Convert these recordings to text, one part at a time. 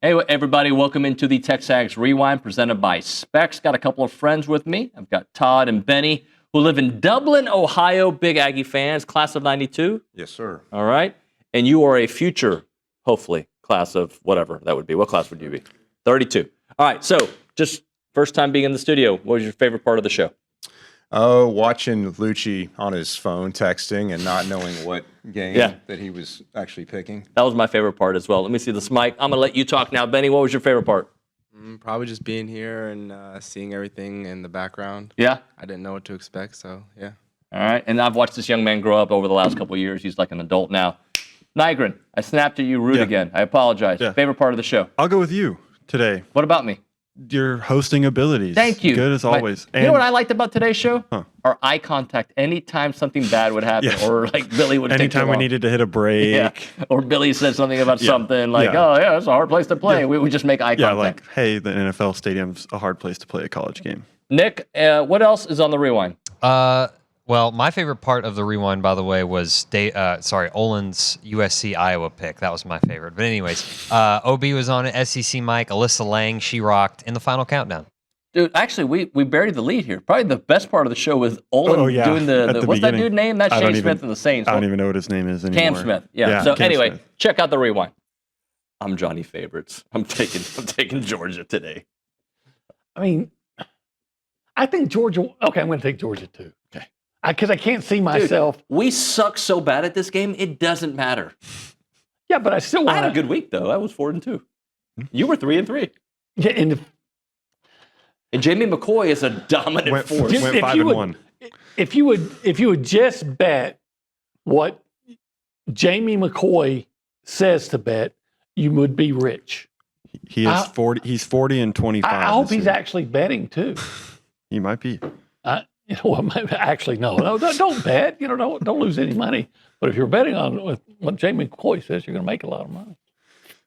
Hey, everybody. Welcome into the TexAgs Rewind presented by Specs. Got a couple of friends with me. I've got Todd and Benny, who live in Dublin, Ohio. Big Aggie fans. Class of 92? Yes, sir. All right. And you are a future, hopefully, class of whatever that would be. What class would you be? 32. All right. So just first time being in the studio. What was your favorite part of the show? Oh, watching Liucci on his phone texting and not knowing what game that he was actually picking. That was my favorite part as well. Let me see this mic. I'm going to let you talk now. Benny, what was your favorite part? Probably just being here and seeing everything in the background. Yeah? I didn't know what to expect, so yeah. All right. And I've watched this young man grow up over the last couple of years. He's like an adult now. Nigrin, I snapped at you rude again. I apologize. Yeah. Favorite part of the show? I'll go with you today. What about me? Your hosting abilities. Thank you. Good as always. You know what I liked about today's show? Our eye contact. Anytime something bad would happen, or like Billy would take Anytime we needed to hit a break. Or Billy said something about something like, oh, yeah, it's a hard place to play. We just make eye contact. Yeah, like, hey, the NFL stadium's a hard place to play a college game. Nick, what else is on the rewind? Well, my favorite part of the rewind, by the way, was Olin's USC Iowa pick. That was my favorite. But anyways, OB was on it. SEC Mike, Alyssa Lang, she rocked in the final countdown. Dude, actually, we buried the lead here. Probably the best part of the show was Olin doing the what's that dude name? That's Shane Smith of the Saints. I don't even know what his name is anymore. Cam Smith. Yeah. So Cam anyway, Smith. check out the rewind. I'm Johnny Favorites. I'm taking Georgia today. I mean, I think Georgia. Okay, I'm going to take Georgia too. Okay, because I can't see myself. Dude, we suck so bad at this game. It doesn't matter. Yeah, but I still want. I had a good week though. I was 4-2. You were 3-3. Yeah, and Jamie McCoy is a dominant force. Went 5-1. If you would just bet what Jamie McCoy says to bet, you would be rich. He is 40. He's 40 and 25. I hope he's actually betting too. He might be. Actually, no, don't bet. Don't lose any money. But if you're betting on what Jamie McCoy says, you're going to make a lot of money.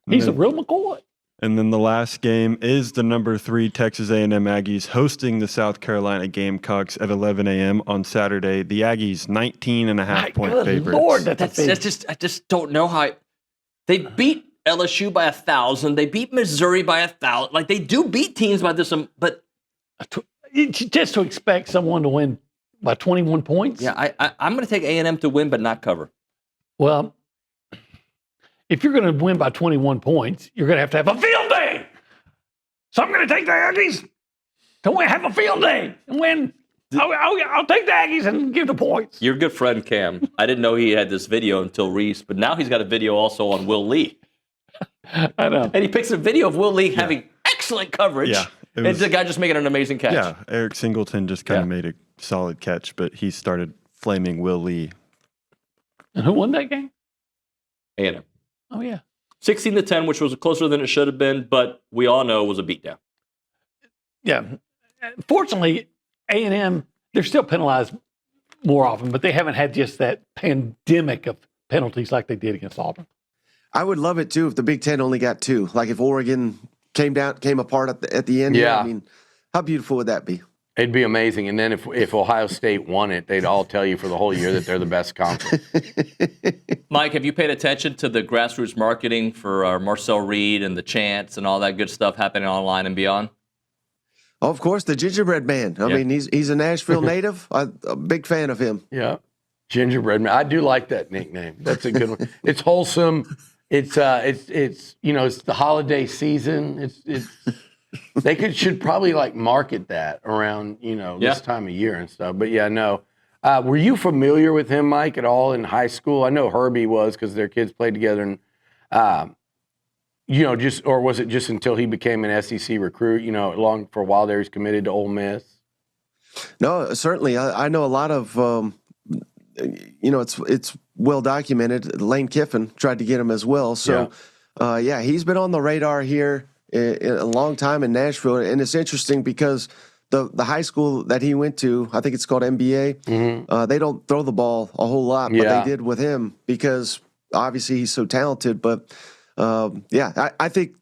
He's a real McCoy. And then the last game is the number 3 Texas A&M Aggies hosting the South Carolina Gamecocks at 11 a.m. on Saturday. The Aggies 19.5-point favorites. Lord, I just don't know how. They beat LSU by 1,000. They beat Missouri by 1,000. Like they do beat teams by this, but just to expect someone to win by 21 points. Yeah, I'm going to take A&M to win, but not cover. Well, if you're going to win by 21 points, you're going to have a field day. So I'm going to take the Aggies to have a field day and win. I'll take the Aggies and give the points. Your good friend, Cam. I didn't know he had this video until Reese, but now he's got a video also on Will Lee. I know. And he picks a video of Will Lee having excellent coverage. Yeah. And the guy just making an amazing catch. Yeah, Eric Singleton just kind of made a solid catch, but he started flaming Will Lee. And who won that game? A&M. Oh, yeah. 16-10, which was closer than it should have been, but we all know it was a beatdown. Yeah. Fortunately, A&M, they're still penalized more often, but they haven't had just that pandemic of penalties like they did against Auburn. I would love it, too, if the Big Ten only got 2. Like if Oregon came apart at the end. Yeah. I mean, how beautiful would that be? It'd be amazing. And then if Ohio State won it, they'd all tell you for the whole year that they're the best conference. Mike, have you paid attention to the grassroots marketing for Marcel Reed and the chants and all that good stuff happening online and beyond? Oh, of course, the gingerbread man. I mean, he's a Nashville native. I'm a big fan of him. Yeah. Gingerbread man. I do like that nickname. That's a good one. It's wholesome. It's the holiday season. They should probably like market that around, this time of year and stuff. But yeah, no. Were you familiar with him, Mike, at all in high school? I know Herbie was because their kids played together, and or was it just until he became an SEC recruit? Long for a while there, he's committed to Ole Miss. No, certainly. I know a lot of. It's well documented. Lane Kiffin tried to get him as well. So, he's been on the radar here a long time in Nashville, and it's interesting because the high school that he went to, I think it's called MBA. They don't throw the ball a whole lot, but they did with him because obviously he's so talented. But I think,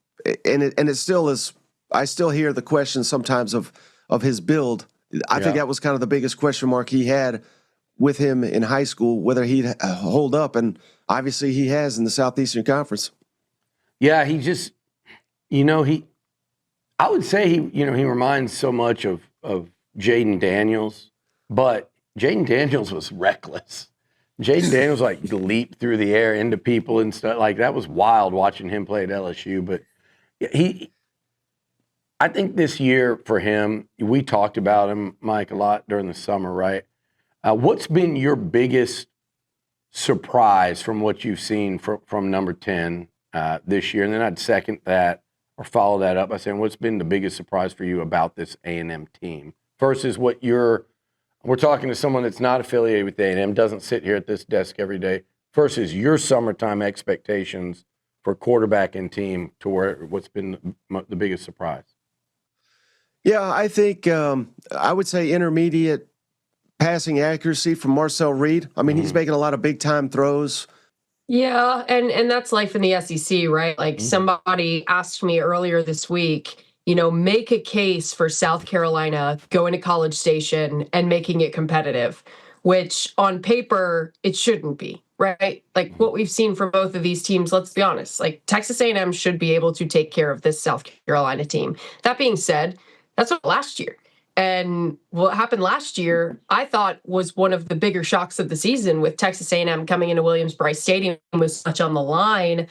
and it still is. I still hear the question sometimes of his build. I think that was kind of the biggest question mark he had with him in high school, whether he'd hold up, and obviously he has in the Southeastern Conference. Yeah, he just, I would say he reminds so much of Jaden Daniels, but Jaden Daniels was reckless. Jaden Daniels leaped through the air into people and stuff. That was wild watching him play at LSU. But I think this year for him, we talked about him, Mike, a lot during the summer, right? What's been your biggest surprise from what you've seen from number 10 this year? And then I'd second that or follow that up by saying, what's been the biggest surprise for you about this A&M team versus what we're talking to someone that's not affiliated with A&M, doesn't sit here at this desk every day, versus your summertime expectations for quarterback and team to what's been the biggest surprise? Yeah, I think I would say intermediate passing accuracy from Marcel Reed. I mean, he's making a lot of big-time throws. Yeah, and that's life in the SEC, right? Somebody asked me earlier this week, make a case for South Carolina going to College Station and making it competitive, which on paper it shouldn't be, right? What we've seen from both of these teams, let's be honest, Texas A&M should be able to take care of this South Carolina team. That being said, that's what last year. And what happened last year, I thought, was one of the bigger shocks of the season with Texas A&M coming into Williams-Brice Stadium with such on the line.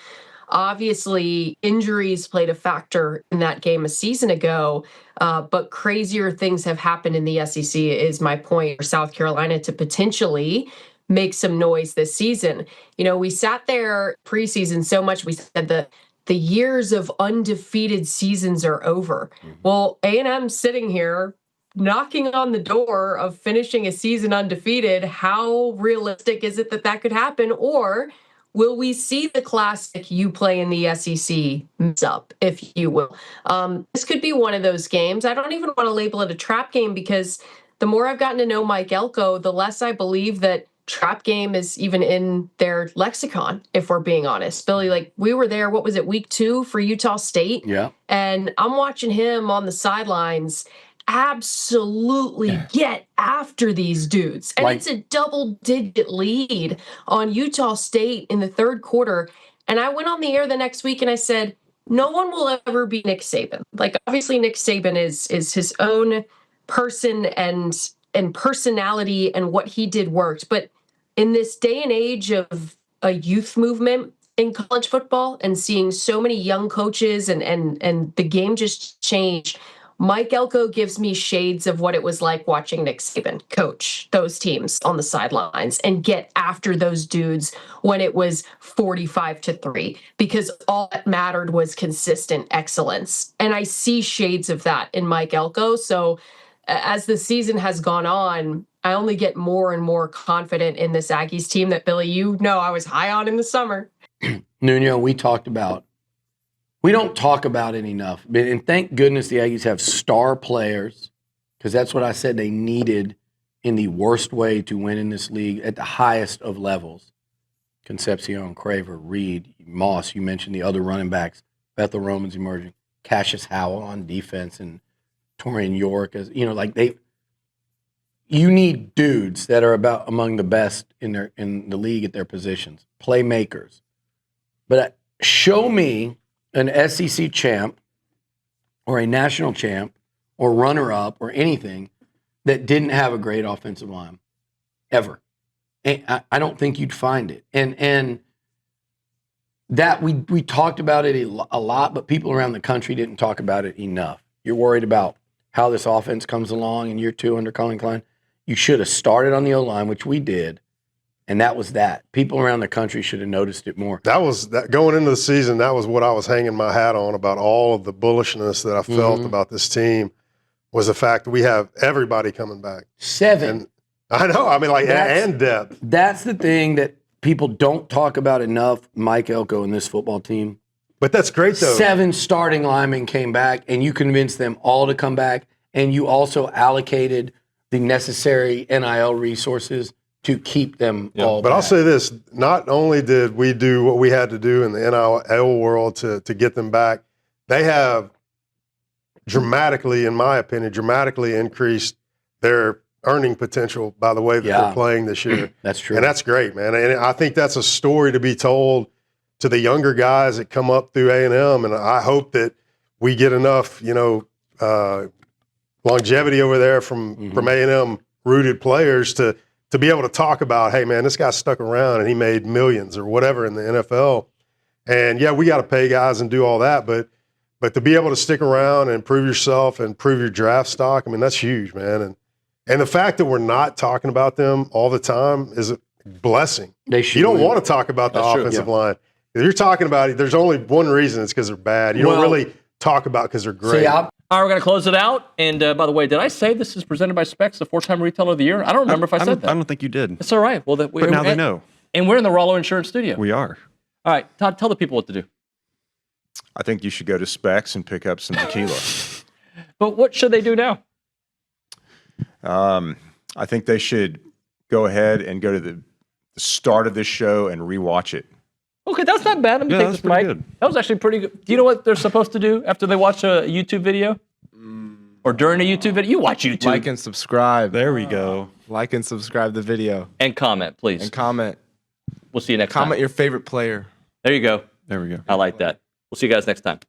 Obviously, injuries played a factor in that game a season ago, but crazier things have happened in the SEC is my point for South Carolina to potentially make some noise this season. We sat there preseason so much, we said the years of undefeated seasons are over. Well, A&M's sitting here knocking on the door of finishing a season undefeated. How realistic is it that could happen? Or will we see the classic you play in the SEC mix up, if you will? This could be one of those games. I don't even want to label it a trap game because the more I've gotten to know Mike Elko, the less I believe that trap game is even in their lexicon, if we're being honest. Billy, we were there, what was it, week 2 for Utah State? Yeah. And I'm watching him on the sidelines absolutely get after these dudes. And it's a double-digit lead on Utah State in the third quarter. And I went on the air the next week and I said, no one will ever be Nick Saban. Obviously, Nick Saban is his own person and personality, and what he did worked. But in this day and age of a youth movement in college football and seeing so many young coaches and the game just changed, Mike Elko gives me shades of what it was like watching Nick Saban coach those teams on the sidelines and get after those dudes when it was 45-3, because all that mattered was consistent excellence. And I see shades of that in Mike Elko. So as the season has gone on, I only get more and more confident in this Aggies team that, Billy, I was high on in the summer. Nuño, we don't talk about it enough. And thank goodness the Aggies have star players, because that's what I said they needed in the worst way to win in this league at the highest of levels. Concepcion, Craver, Reed, Moss, you mentioned the other running backs, Bethel Roman's emerging, Cassius Howell on defense, and Torian York. You need dudes that are about among the best in the league at their positions, playmakers. But show me an SEC champ or a national champ or runner-up or anything that didn't have a great offensive line, ever. And I don't think you'd find it. And that we talked about it a lot, but people around the country didn't talk about it enough. You're worried about how this offense comes along in year 2 under Colin Klein. You should have started on the O-line, which we did, and that was that. People around the country should have noticed it more. That was going into the season. That was what I was hanging my hat on about all of the bullishness that I felt about this team, was the fact that we have everybody coming back. 7. And I know. I mean, and depth. That's the thing that people don't talk about enough. Mike Elko and this football team. But that's great, though. 7 starting linemen came back, and you convinced them all to come back, and you also allocated the necessary NIL resources to keep them all back. But I'll say this, not only did we do what we had to do in the NIL world to get them back, they have dramatically, in my opinion, increased their earning potential by the way that they're playing this year. That's true. And that's great, man. And I think that's a story to be told to the younger guys that come up through A&M, and I hope that we get enough, longevity over there from A&M rooted players to be able to talk about, hey man, this guy stuck around and he made millions or whatever in the NFL. And yeah, we got to pay guys and do all that, but to be able to stick around and prove yourself and prove your draft stock, I mean, that's huge, man. And the fact that we're not talking about them all the time is a blessing. You don't want to talk about the offensive line. If you're talking about it, there's only one reason, it's because they're bad. You don't really talk about because they're great. All right, we're going to close it out. And by the way, did I say this is presented by Specs, the 4-time retailer of the year? I don't remember if I said that. I don't think you did. It's all right. Well, but now they know. And we're in the Rollo Insurance Studio. We are. All right, Todd, tell the people what to do. I think you should go to Specs and pick up some tequila. But what should they do now? I think they should go ahead and go to the start of this show and rewatch it. Okay, that's not bad. Let me take this mic. Good. That was actually pretty good. Do you know what they're supposed to do after they watch a YouTube video? Or during a YouTube video? You watch YouTube. Like and subscribe. There we go. Like and subscribe the video. And comment, please. And comment. We'll see you next time. Comment your favorite player. There you go. There we go. I like that. We'll see you guys next time.